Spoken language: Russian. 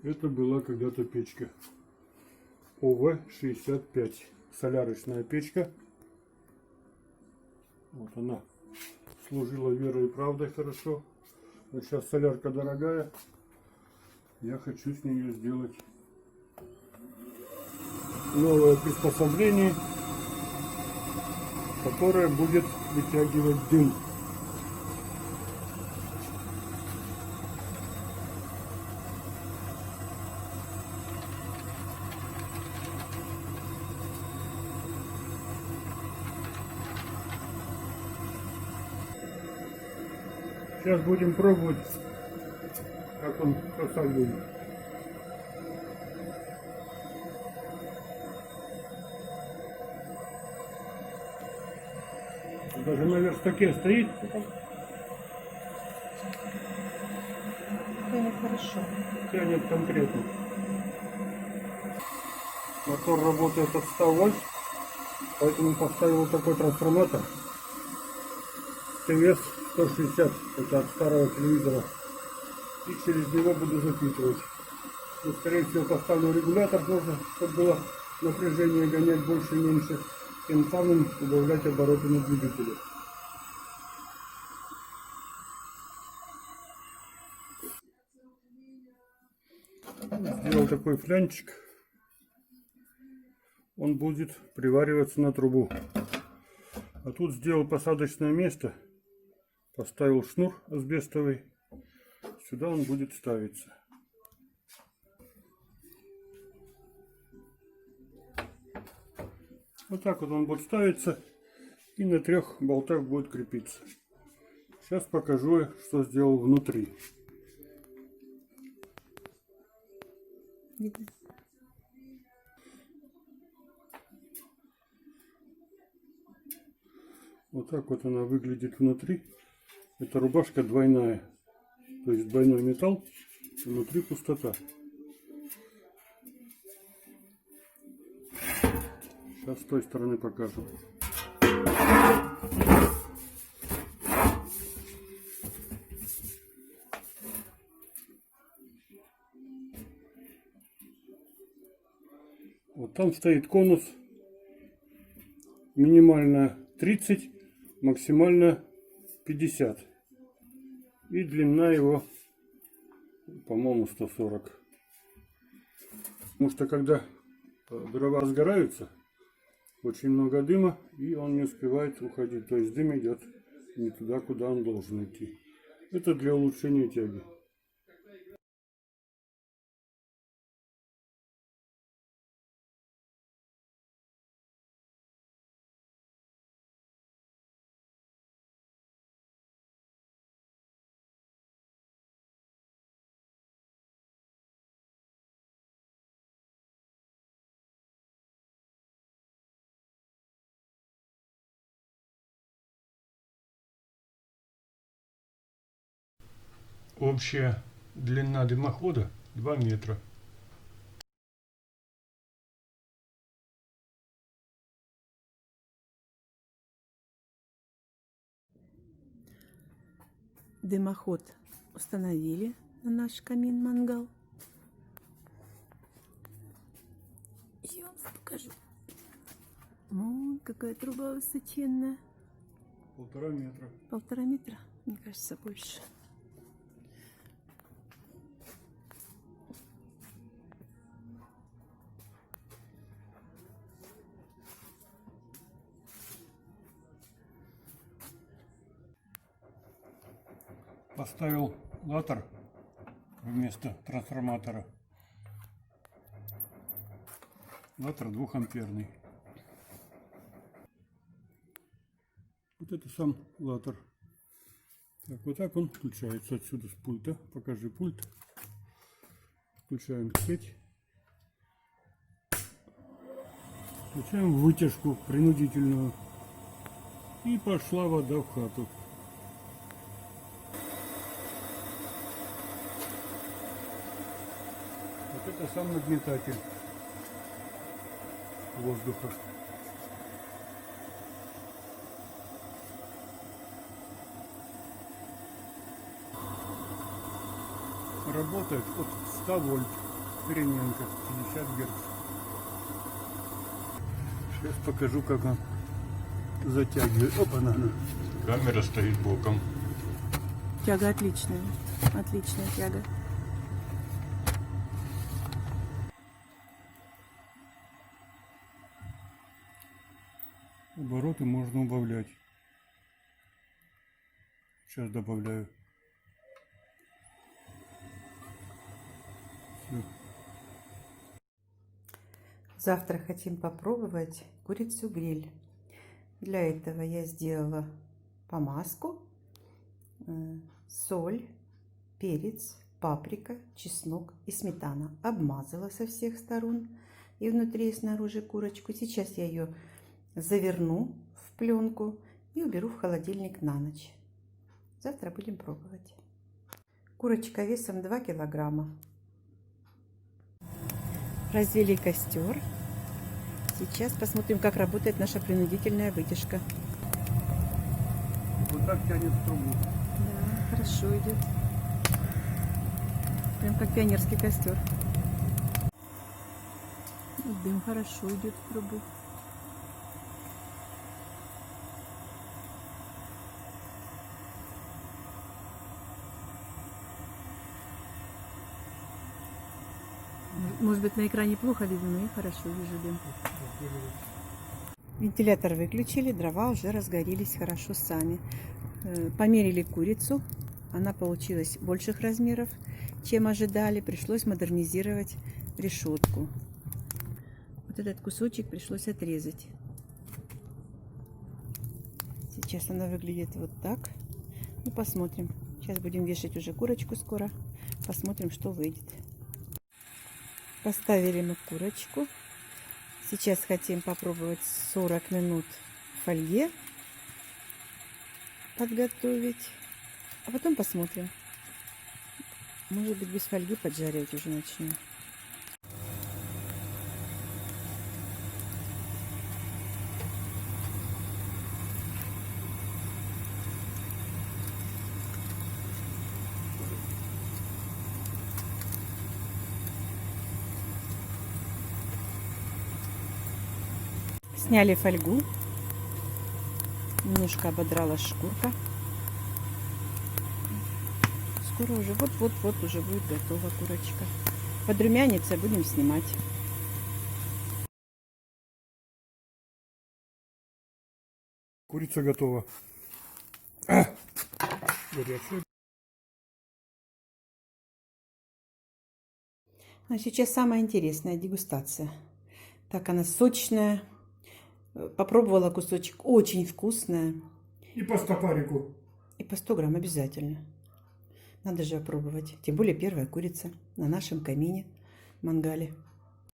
Это была когда-то печка ОВ-65. Солярочная печка. Вот она служила верой и правдой хорошо. Но сейчас солярка дорогая. Я хочу с нее сделать новое приспособление, которое будет вытягивать дым. Сейчас будем пробовать, как он сосать будет. Даже на верстаке стоит. Тянет хорошо. Тянет конкретно. Мотор работает от 100 вольт, поэтому поставил вот такой трансформатор. ТВС 160, это от старого телевизора. И через него буду запитывать. Но, скорее всего, поставлю регулятор тоже, чтобы было напряжение гонять больше и меньше. Тем самым убавлять обороты на двигателе. Сделал такой флянчик. Он будет привариваться на трубу. А тут сделал посадочное место. Поставил шнур асбестовый. Сюда он будет ставиться. Вот так вот он будет ставиться. И на 3 болтах будет крепиться. Сейчас покажу, что сделал внутри. Видно? Вот так вот она выглядит внутри. Это рубашка двойная. То есть двойной металл, внутри пустота. Сейчас с той стороны покажу. Вот там стоит конус. Минимально 30, максимально 50. И длина его, по-моему, 140. Потому что когда дрова разгораются, очень много дыма, и он не успевает уходить. То есть дым идет не туда, куда он должен идти. Это для улучшения тяги. Общая длина дымохода 2 метра. Дымоход установили на наш камин-мангал. Я вам покажу. О, какая труба высоченная. 1,5 метра. 1,5 метра, мне кажется, больше. Поставил латер вместо трансформатора. Латер 2-амперный. Вот это сам латер. Так, вот так он включается отсюда с пульта. Покажи пульт. Включаем сеть. Включаем вытяжку принудительную. И пошла вода в хату. Вот это сам нагнетатель воздуха. Работает от 100 вольт. Раненько, 50 Гц. Сейчас покажу, как он затягивает. Опа, камера стоит боком. Тяга отличная. Отличная тяга. Обороты можно убавлять. Сейчас добавляю. Всё. Завтра хотим попробовать курицу гриль. Для этого я сделала помазку, соль, перец, паприка, чеснок и сметана. Обмазала со всех сторон и внутри и снаружи курочку. Сейчас я ее заверну в пленку и уберу в холодильник на ночь. Завтра будем пробовать. Курочка весом 2 килограмма. Развели костер. Сейчас посмотрим, как работает наша принудительная вытяжка. Вот так тянет трубу. Да, хорошо идет. Прям как пионерский костер. Дым хорошо идет в трубу. Может быть, на экране плохо видно, но я хорошо вижу дым. Вентилятор выключили, дрова уже разгорелись хорошо сами. Померили курицу, она получилась больших размеров, чем ожидали. Пришлось модернизировать решетку. Вот этот кусочек пришлось отрезать. Сейчас она выглядит вот так. Ну, посмотрим. Сейчас будем вешать уже курочку скоро. Посмотрим, что выйдет. Поставили мы курочку. Сейчас хотим попробовать 40 минут в фольге подготовить. А потом посмотрим. Может быть, без фольги поджаривать уже начнем. Сняли фольгу. Немножко ободралась шкурка. Скоро уже, вот-вот-вот уже будет готова курочка. Подрумянится, будем снимать. Курица готова. Горячая. А сейчас самая интересная дегустация. Так, она сочная. Попробовала кусочек, очень вкусная. И по стопарику. И по 100 грамм обязательно. Надо же опробовать. Тем более первая курица на нашем камине, мангале.